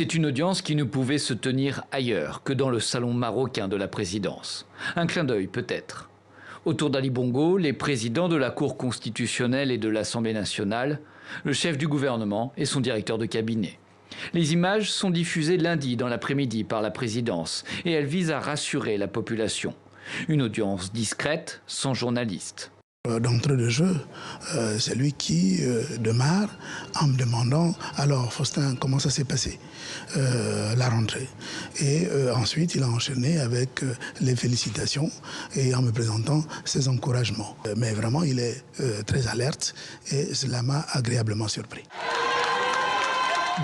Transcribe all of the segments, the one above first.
C'est une audience qui ne pouvait se tenir ailleurs que dans le salon marocain de la présidence. Un clin d'œil peut-être. Autour d'Ali Bongo, les présidents de la Cour constitutionnelle et de l'Assemblée nationale, le chef du gouvernement et son directeur de cabinet. Les images sont diffusées lundi dans l'après-midi par la présidence et elles visent à rassurer la population. Une audience discrète, sans journalistes. D'entrée de jeu, c'est lui qui démarre en me demandant « Alors Faustin, comment ça s'est passé la rentrée ?» Et ensuite, il a enchaîné avec les félicitations et en me présentant ses encouragements. Mais vraiment, il est très alerte et cela m'a agréablement surpris.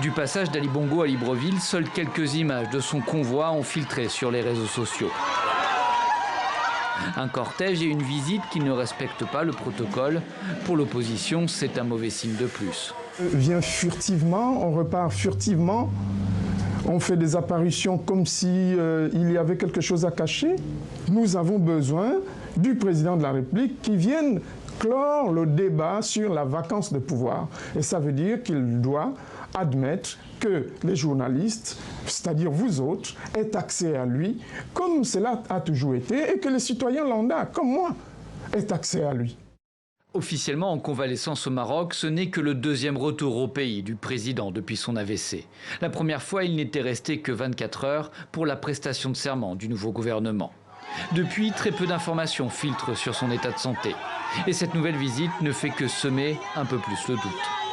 Du passage d'Ali Bongo à Libreville, seules quelques images de son convoi ont filtré sur les réseaux sociaux. Un cortège et une visite qui ne respectent pas le protocole. Pour l'opposition, c'est un mauvais signe de plus. On vient furtivement, on repart furtivement, on fait des apparitions comme si il y avait quelque chose à cacher. Nous avons besoin du président de la République qui vienne clore le débat sur la vacance de pouvoir. Et ça veut dire qu'il doit admettre que les journalistes, c'est-à-dire vous autres, aient accès à lui, comme cela a toujours été, et que les citoyens lambda, comme moi, aient accès à lui. Officiellement en convalescence au Maroc, ce n'est que le deuxième retour au pays du président depuis son AVC. La première fois, il n'était resté que 24 heures pour la prestation de serment du nouveau gouvernement. Depuis, très peu d'informations filtrent sur son état de santé. Et cette nouvelle visite ne fait que semer un peu plus le doute.